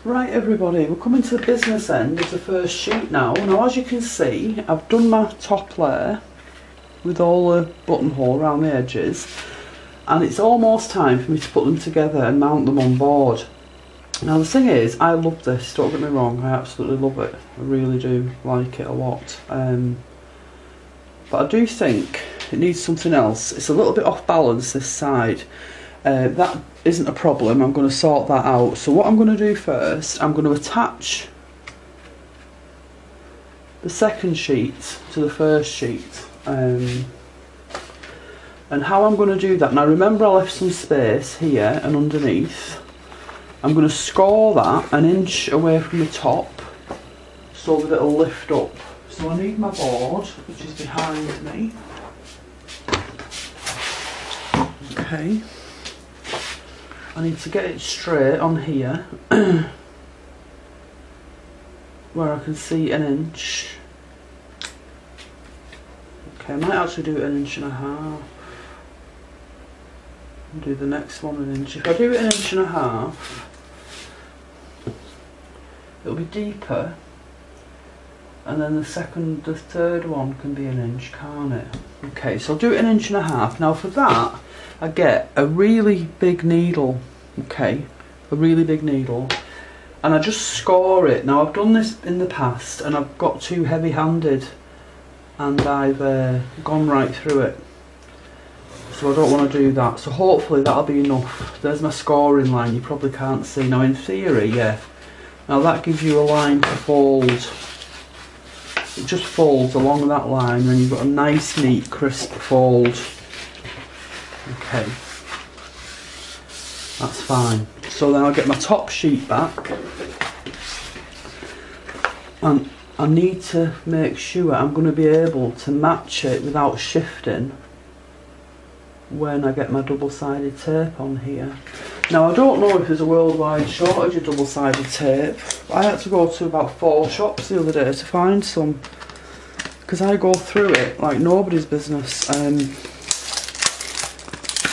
Right everybody, we're coming to the business end of the first sheet now. Now as you can see, I've done my top layer with all the buttonhole around the edges, and it's almost time for me to put them together and mount them on board. Now the thing is, I love this, don't get me wrong, I absolutely love it. I really do like it a lot. But I do think it needs something else. It's a little bit off balance this side. That isn't a problem, I'm going to sort that out. So what I'm going to do first, I'm going to attach the second sheet to the first sheet. And how I'm going to do that, now remember I left some space here and underneath. I'm going to score that 1 inch away from the top so that it'll lift up. So I need my board, which is behind me. Okay. I need to get it straight on here where I can see 1 inch. Okay, I might actually do it 1.5 inches. I'll do the next one 1 inch. If I do it 1.5 inches, it'll be deeper, and then the third one can be 1 inch, can't it? Okay, so I'll do it 1.5 inches. Now for that, I get a really big needle, okay, a really big needle, and I just score it. Now I've done this in the past and I've got too heavy-handed and I've gone right through it, so I don't want to do that. So hopefully that'll be enough. There's my scoring line, you probably can't see. Now in theory, yeah, now that gives you a line to fold. It just folds along that line and you've got a nice neat crisp fold. Okay, that's fine. So then I'll get my top sheet back, and I need to make sure I'm going to be able to match it without shifting when I get my double-sided tape on here. Now I don't know if there's a worldwide shortage of double-sided tape. I had to go to about 4 shops the other day to find some, because I go through it like nobody's business.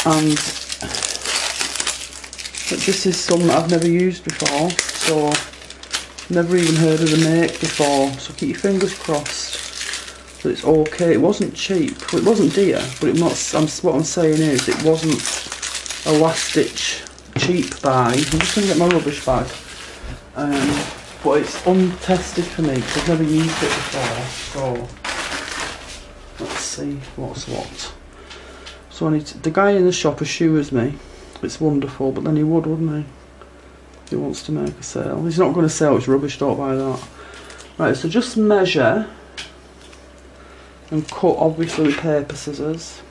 And this is some that I've never used before, so never even heard of the make before, so keep your fingers crossed that it's okay. It wasn't cheap, well, it wasn't dear, but what I'm saying is it wasn't a last ditch cheap buy. I'm just going to get my rubbish bag, but it's untested for me because I've never used it before, so let's see what's what. So I need to, the guy in the shop assures me it's wonderful, but then he would, wouldn't he? He wants to make a sale. He's not going to sell, it's rubbish, don't buy that. Right, so just measure and cut, obviously with paper scissors.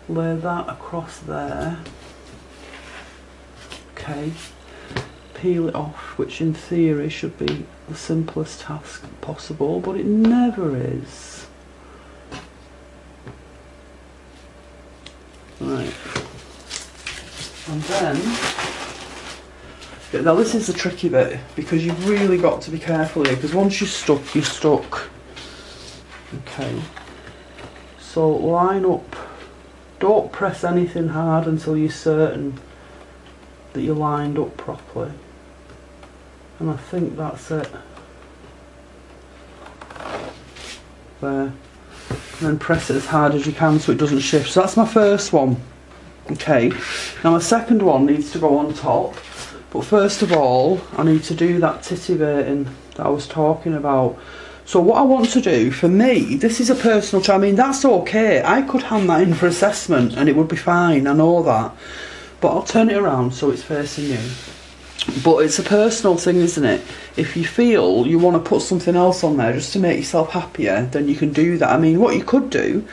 Lay that across there. Okay. Peel it off, which in theory should be the simplest task possible, but it never is. Right. And then, now this is the tricky bit, because you've really got to be careful here, because once you're stuck, you're stuck. Okay. So line up. Don't press anything hard until you're certain that you're lined up properly. And I think that's it. There. And then press it as hard as you can so it doesn't shift. So that's my first one. Okay. Now my second one needs to go on top. But first of all, I need to do that titivating that I was talking about. So what I want to do, for me, this is a personal choice. I mean, that's okay. I could hand that in for assessment and it would be fine, I know that. But I'll turn it around so it's facing you. But it's a personal thing, isn't it? If you feel you want to put something else on there just to make yourself happier, then you can do that. I mean, what you could do,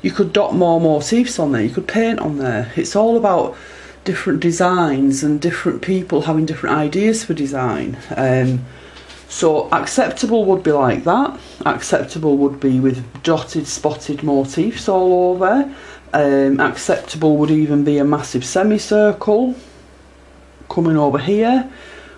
you could dot more motifs on there, you could paint on there. It's all about different designs and different people having different ideas for design. So acceptable would be like that. Acceptable would be with dotted, spotted motifs all over. Acceptable would even be a massive semicircle coming over here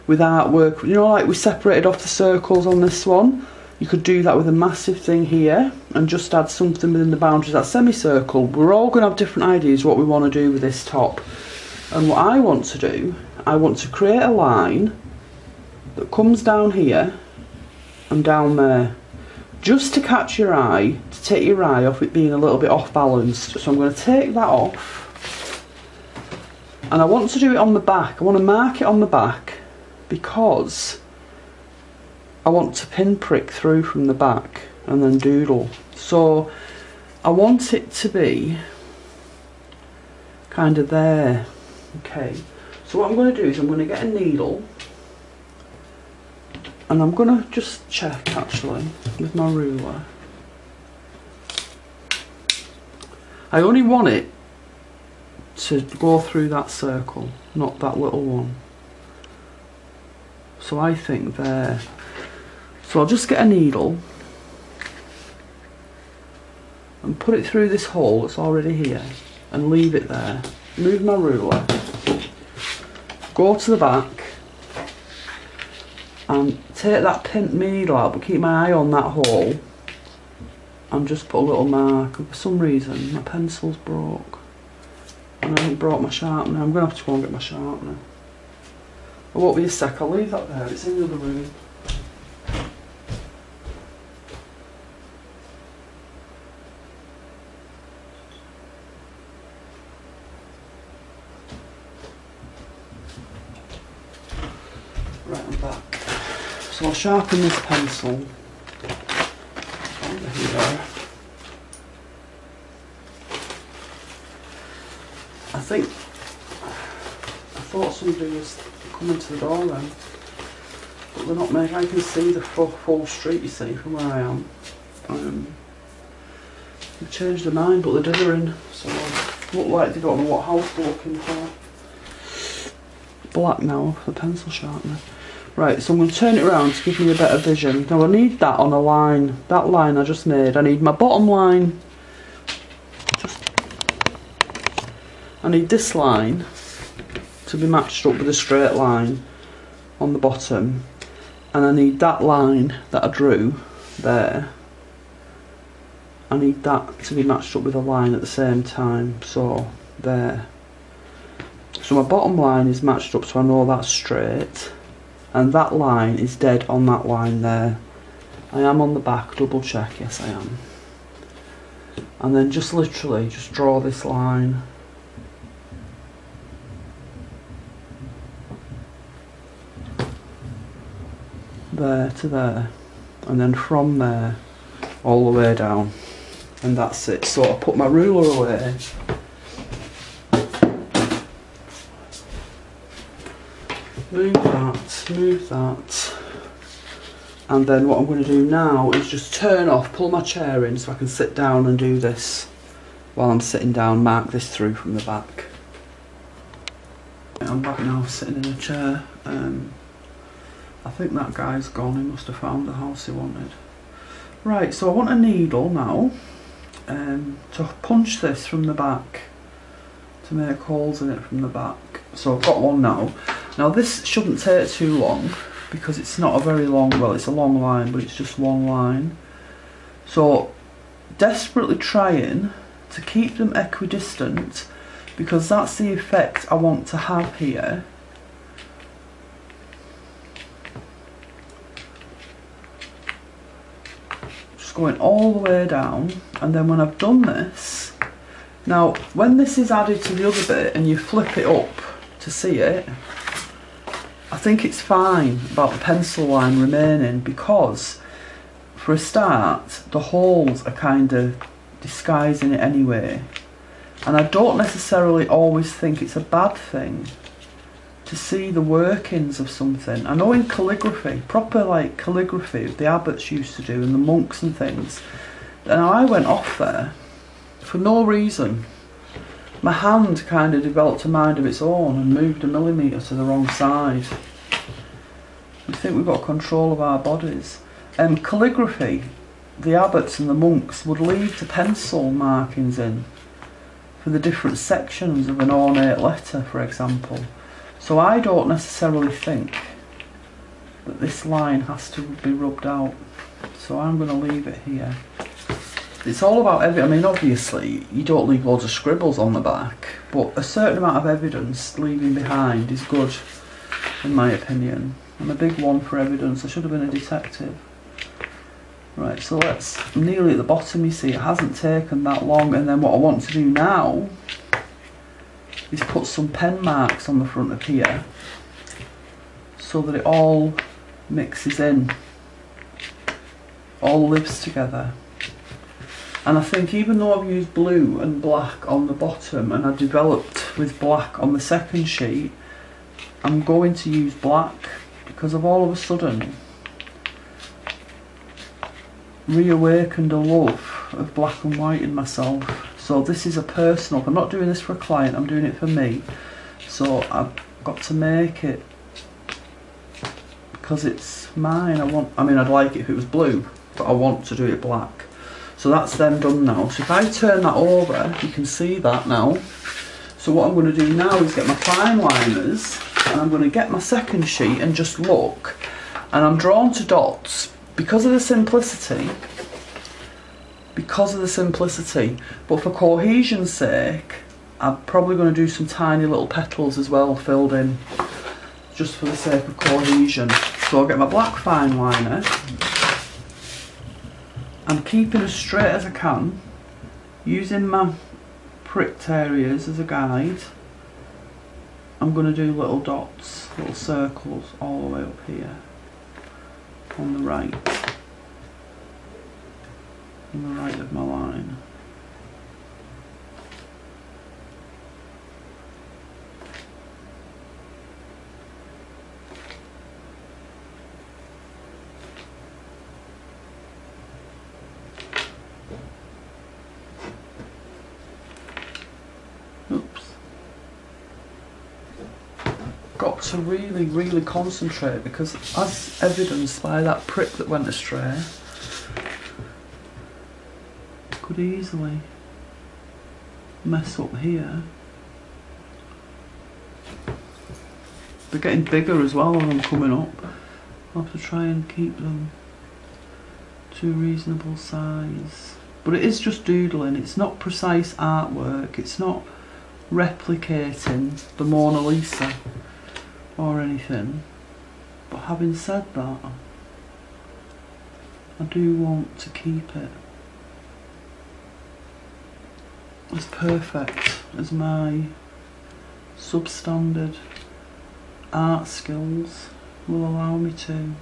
with artwork, you know, like we separated off the circles on this one. You could do that with a massive thing here and just add something within the boundaries of that semicircle. We're all going to have different ideas what we want to do with this top. And what I want to do, I want to create a line that comes down here and down there. Just to catch your eye, to take your eye off it being a little bit off balanced. So I'm going to take that off. And I want to do it on the back. I want to mark it on the back because I want to pinprick through from the back and then doodle. So I want it to be kind of there. Okay, so what I'm going to do is I'm going to get a needle and I'm going to just check actually with my ruler. I only want it to go through that circle, not that little one. So I think there. So I'll just get a needle and put it through this hole that's already here and leave it there. Move my ruler, go to the back and take that needle out, but keep my eye on that hole and just put a little mark. For some reason my pencil's broke and I haven't brought my sharpener. I'm going to have to go and get my sharpener. It won't be a sec, I'll leave that there, it's in the other room. Right, I'm back. So I'll sharpen this pencil over here. I thought somebody was coming to the door then, but they're not making. I can see the full street, you see, from where I am. They've changed their mind, but they're dithering, so look like they don't know what house they're looking for. Black now for the pencil sharpener. Right, so I'm going to turn it around to give me a better vision. Now I need that on a line. That line I just made. I need my bottom line. I need this line to be matched up with a straight line on the bottom. And I need that line that I drew there. I need that to be matched up with a line at the same time. So, there. So my bottom line is matched up so I know that's straight. And that line is dead on that line there. I am on the back, double check, yes I am. And then just literally, just draw this line. There to there. And then from there, all the way down. And that's it. So I'll put my ruler away. Move that, and then what I'm going to do now is just turn off, pull my chair in so I can sit down and do this while I'm sitting down, mark this through from the back. I'm back now sitting in a chair. I think that guy's gone, he must have found the house he wanted. Right, so I want a needle now to punch this from the back, to make holes in it from the back. So I've got one now. Now this shouldn't take too long because it's not a very long, well it's a long line but it's just one line. So desperately trying to keep them equidistant because that's the effect I want to have here. Just going all the way down, and then when I've done this, now when this is added to the other bit and you flip it up to see it, I think it's fine about the pencil line remaining because for a start the holes are kind of disguising it anyway, and I don't necessarily always think it's a bad thing to see the workings of something. I know in calligraphy, proper like calligraphy the abbots used to do and the monks and things, and I went off there for no reason. My hand kind of developed a mind of its own and moved a millimetre to the wrong side. We think we've got control of our bodies. Calligraphy, the abbots and the monks would leave the pencil markings in for the different sections of an ornate letter, for example. So I don't necessarily think that this line has to be rubbed out. So I'm going to leave it here. It's all about evidence. I mean, obviously, you don't leave loads of scribbles on the back, but a certain amount of evidence leaving behind is good, in my opinion. I'm a big one for evidence. I should have been a detective. Right, so I'm nearly at the bottom, you see. It hasn't taken that long, and then what I want to do now is put some pen marks on the front of here so that it all mixes in, all lives together. And I think even though I've used blue and black on the bottom and I developed with black on the second sheet, I'm going to use black because I've all of a sudden reawakened a love of black and white in myself. So this is a personal, I'm not doing this for a client, I'm doing it for me. So I've got to make it because it's mine. I mean, I'd like it if it was blue, but I want to do it black. So that's them done now. So if I turn that over, you can see that now. So what I'm going to do now is get my fine liners, and I'm going to get my second sheet and just look. And I'm drawn to dots because of the simplicity. But for cohesion's sake, I'm probably going to do some tiny little petals as well filled in, just for the sake of cohesion. So I'll get my black fine liner. I'm keeping as straight as I can, using my pricked areas as a guide. I'm going to do little dots, little circles all the way up here on the right of my line. Got to really concentrate, because as evidenced by that prick that went astray, could easily mess up here. They're getting bigger as well when I'm coming up. I'll have to try and keep them to a reasonable size. But it is just doodling, it's not precise artwork, it's not replicating the Mona Lisa or anything. But having said that, I do want to keep it as perfect as my substandard art skills will allow me to.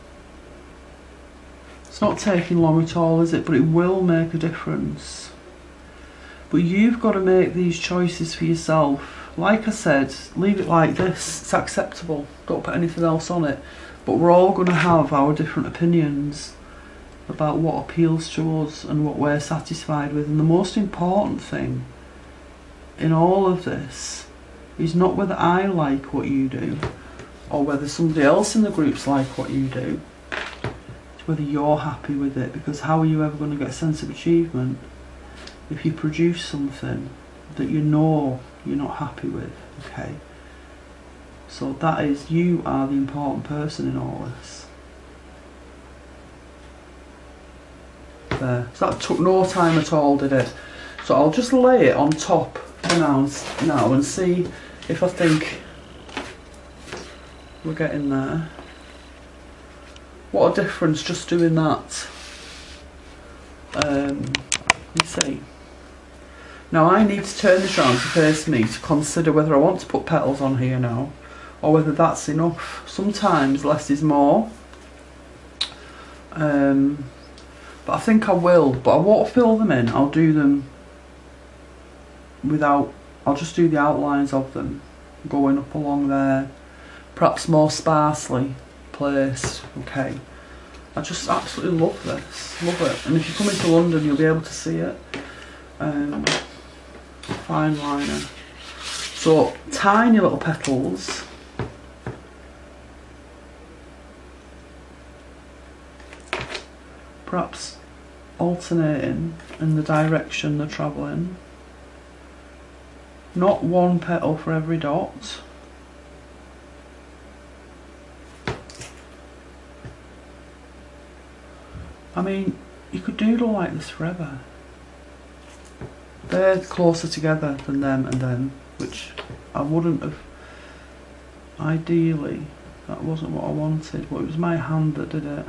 It's not taking long at all, is it? But it will make a difference. But you've got to make these choices for yourself. Like I said, leave it like this, it's acceptable, don't put anything else on it. But we're all going to have our different opinions about what appeals to us and what we're satisfied with. And the most important thing in all of this is not whether I like what you do or whether somebody else in the group's like what you do. It's whether you're happy with it, because how are you ever going to get a sense of achievement if you produce something that you know you're not happy with? Okay, so that is, you are the important person in all this. There, so that took no time at all, did it? So I'll just lay it on top for now and see if I think we're getting there. What a difference just doing that. You see. Now I need to turn this around to face me to consider whether I want to put petals on here now or whether that's enough. Sometimes less is more. But I think I will, but I won't fill them in. I'll do them without, I'll just do the outlines of them going up along there, perhaps more sparsely placed. Okay, I just absolutely love this, love it. And if you come into London you'll be able to see it. Fine liner, so tiny little petals. Perhaps alternating in the direction they're travelling. Not one petal for every dot. I mean, you could doodle like this forever. They're closer together than them and them, which I wouldn't have. Ideally, that wasn't what I wanted, but it was my hand that did it.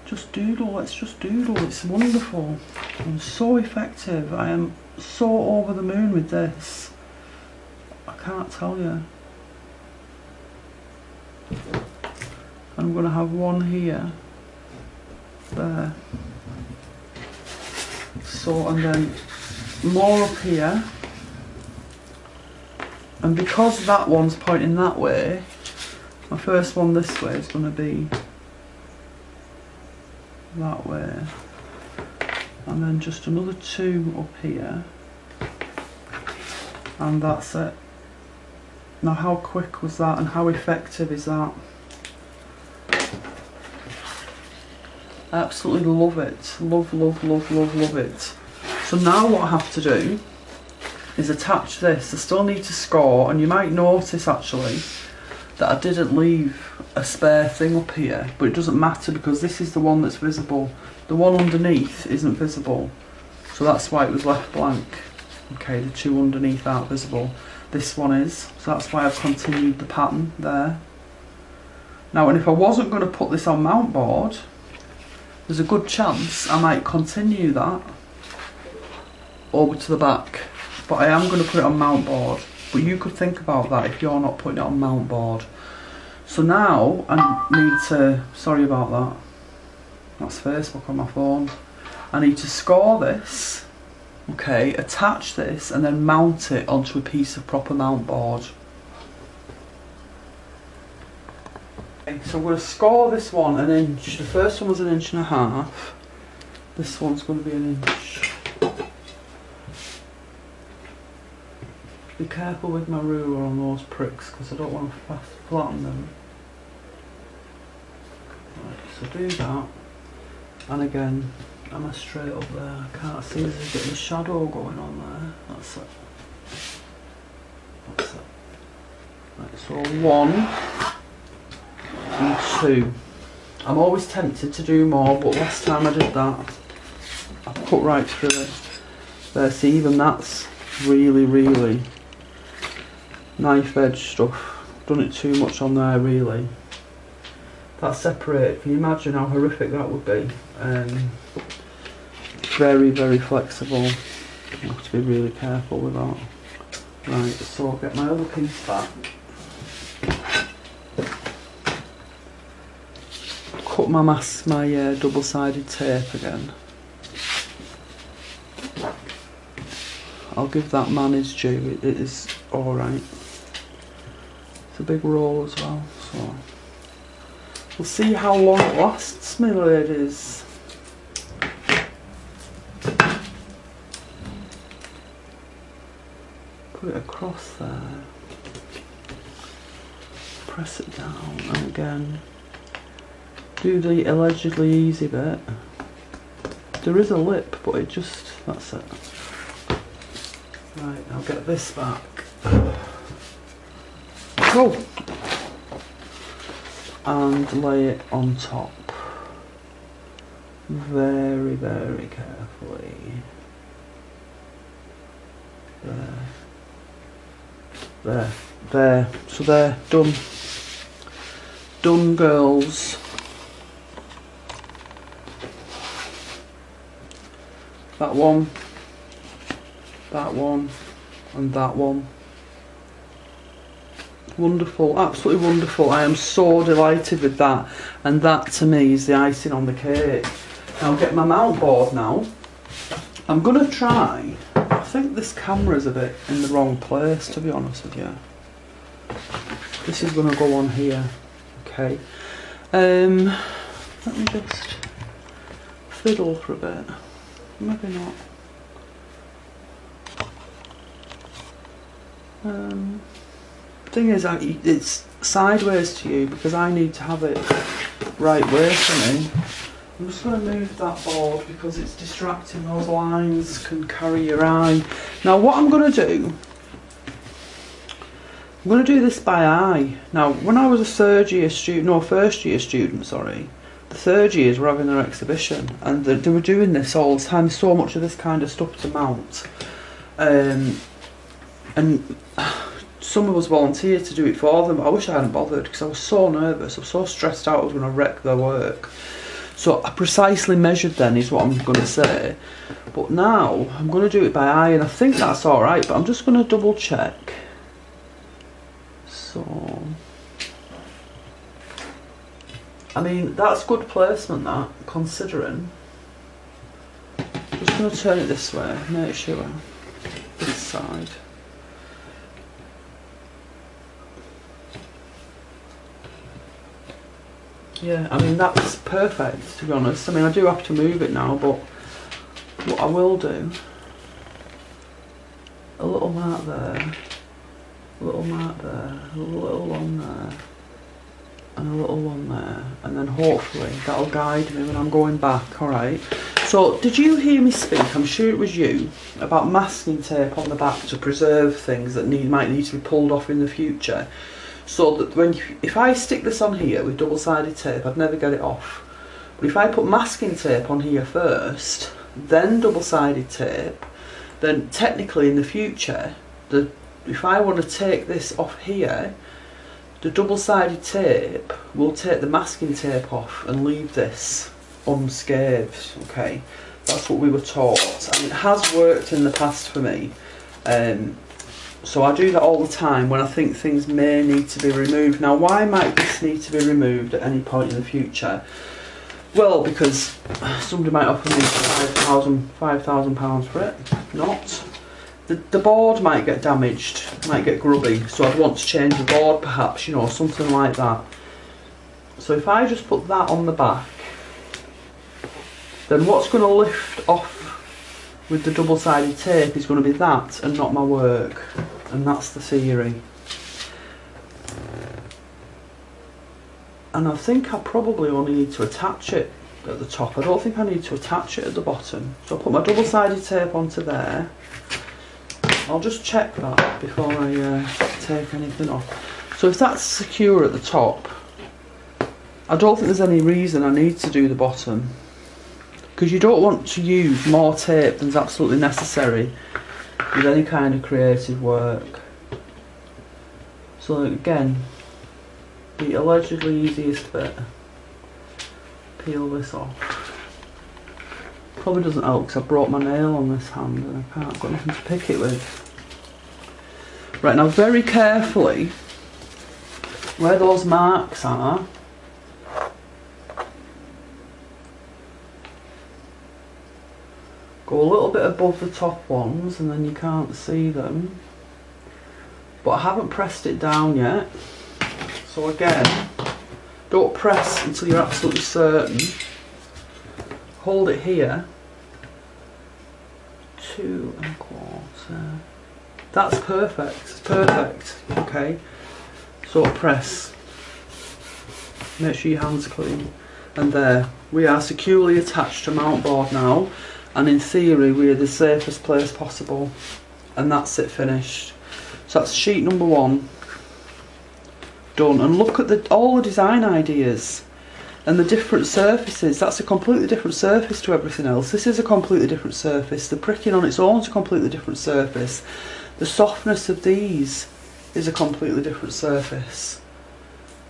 Just doodle, let's just doodle, it's wonderful. And so effective. I am so over the moon with this. I can't tell you. I'm going to have one here, there. So, and then more up here. And because that one's pointing that way, my first one this way is going to be that way, and then just another 2 up here, and that's it. Now how quick was that and how effective is that? I absolutely love it. Love, love, love, love, love it. So now what I have to do is attach this. I still need to score, and you might notice actually that I didn't leave a spare thing up here, but it doesn't matter because this is the one that's visible. The one underneath isn't visible, so that's why it was left blank. Okay, the 2 underneath aren't visible. This one is, so that's why I've continued the pattern there. Now, and if I wasn't going to put this on mount board, there's a good chance I might continue that over to the back, but I am going to put it on mount board. But you could think about that if you're not putting it on mount board. So now I need to, sorry about that, that's Facebook on my phone. I need to score this, okay, attach this and then mount it onto a piece of proper mount board. Okay, so I'm going to score this one an inch. The first one was 1.5 inches. This one's going to be 1 inch. Be careful with my ruler on those pricks because I don't want to flatten them. Right, so do that. And again, am I straight up there? I can't see, there's a bit of a shadow going on there. That's it. That's it. Right, so 1 and 2. I'm always tempted to do more, but last time I did that, I cut right through it. There, see, even that's really, really knife edge stuff. Done it too much on there really. That's separated. Can you imagine how horrific that would be? Very, very flexible. You have to be really careful with that. Right, so I'll get my other piece back. Cut my mask, my double-sided tape again. I'll give that man his due. It is alright. It's a big roll as well, so we'll see how long it lasts, my ladies. Put it across there, press it down, and again do the allegedly easy bit. There is a lip, but it just, that's it. Right, I'll get this back. Go! And lay it on top. Very, very carefully. There. There. There. So there, done. Done, girls. That one, and that one. Wonderful, absolutely wonderful. I am so delighted with that, and that to me is the icing on the cake. I'll get my mount board now. I'm going to try, I think this camera's a bit in the wrong place, to be honest with you. This is going to go on here, okay. Let me just fiddle for a bit. Maybe not. Thing is, it's sideways to you because I need to have it right way for me. I'm just going to move that board because it's distracting. Those lines can carry your eye. Now what I'm going to do I'm going to do this by eye. Now, when I was a first year student, sorry, the third years were having their exhibition, and they were doing this all the time. So much of this kind of stuff to mount, and some of us volunteered to do it for them. I wish I hadn't bothered because I was so nervous. I was so stressed out I was going to wreck their work. So I precisely measured then, is what I'm going to say. But now I'm going to do it by eye, and I think that's all right. But I'm just going to double check. So, I mean, that's good placement, that, considering. Just going to turn it this way, make sure, this side. Yeah, I mean, that's perfect, to be honest. I mean, I do have to move it now, but what I will do, a little mark there, a little mark there, a little one there, and a little one there, and then hopefully that'll guide me when I'm going back. Alright, so did you hear me speak, I'm sure it was you, about masking tape on the back to preserve things that might need to be pulled off in the future, so that if I stick this on here with double-sided tape, I'd never get it off. But if I put masking tape on here first, then double-sided tape, then technically in the future, if I want to take this off here, the double-sided tape will take the masking tape off and leave this unscathed, okay? That's what we were taught, and it has worked in the past for me. So I do that all the time when I think things may need to be removed. Now, why might this need to be removed at any point in the future? Well, because somebody might offer me £5,000 for it. Not. The board might get damaged, might get grubby, so I'd want to change the board perhaps, you know, something like that. So if I just put that on the back, then what's going to lift off with the double-sided tape is going to be that and not my work, and that's the theory. And I think I probably only need to attach it at the top. I don't think I need to attach it at the bottom. So I'll put my double-sided tape onto there. I'll just check that before I take anything off. So if that's secure at the top, I don't think there's any reason I need to do the bottom, because you don't want to use more tape than's absolutely necessary with any kind of creative work. So again, the allegedly easiest bit, peel this off. Probably doesn't help because I broke my nail on this hand and I've got nothing to pick it with. Right, now very carefully, where those marks are, go a little bit above the top ones and then you can't see them. But I haven't pressed it down yet. So again, don't press until you're absolutely certain. Hold it here. 2 1/4. That's perfect. It's perfect. Okay. So press. Make sure your hands are clean. And there. We are securely attached to mount board now. And in theory, we are the safest place possible. And that's it, finished. So that's sheet number 1 done. And look at all the design ideas and the different surfaces. That's a completely different surface to everything else. This is a completely different surface. The pricking on its own is a completely different surface. The softness of these is a completely different surface.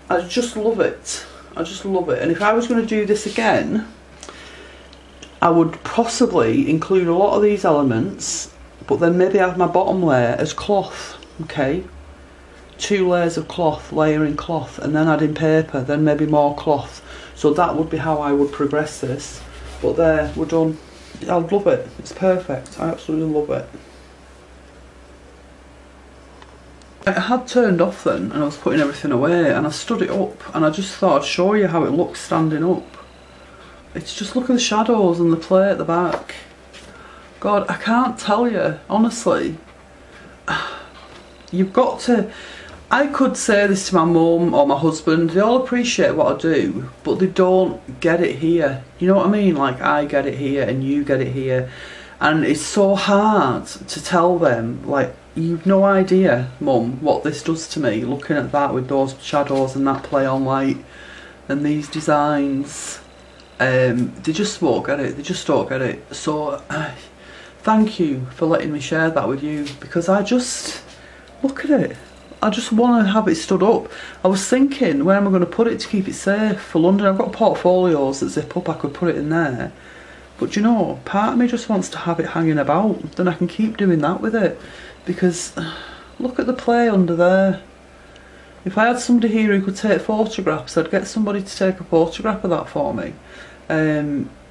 I just love it. I just love it. And if I was going to do this again, I would possibly include a lot of these elements, but then maybe have my bottom layer as cloth, okay? 2 layers of cloth, layering cloth, and then adding paper, then maybe more cloth. So that would be how I would progress this. But there, we're done. I love it. It's perfect. I absolutely love it. I had turned off then, and I was putting everything away, and I stood it up, and I just thought I'd show you how it looks standing up. It's just, look at the shadows and the play at the back. God, I can't tell you, honestly. You've got to... I could say this to my mum or my husband, they all appreciate what I do, but they don't get it here. You know what I mean? Like, I get it here and you get it here. And it's so hard to tell them, like, you've no idea, Mum, what this does to me, looking at that with those shadows and that play on light and these designs. They just won't get it, they just don't get it. So thank you for letting me share that with you, because I just, look at it, I just want to have it stood up. I was thinking, where am I going to put it to keep it safe for London? I've got portfolios that zip up, I could put it in there. But you know, part of me just wants to have it hanging about, then I can keep doing that with it. Because look at the play under there. If I had somebody here who could take photographs, I'd get somebody to take a photograph of that for me.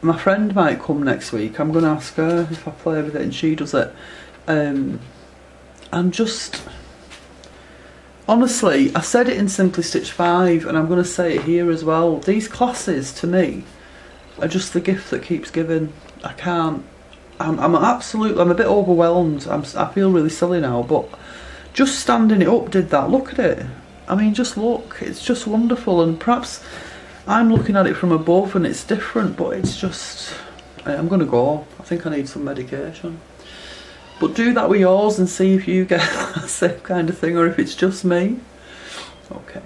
My friend might come next week. I'm going to ask her if I play with it and she does it. I'm just... Honestly, I said it in Simply Stitch 5 and I'm going to say it here as well. These classes, to me, are just the gift that keeps giving. I can't... I'm a bit overwhelmed. I feel really silly now, but just standing it up did that. Look at it. I mean, just look. It's just wonderful, and perhaps I'm looking at it from above and it's different, but it's just... I'm going to go. I think I need some medication. But do that with yours and see if you get that same kind of thing or if it's just me. Okay.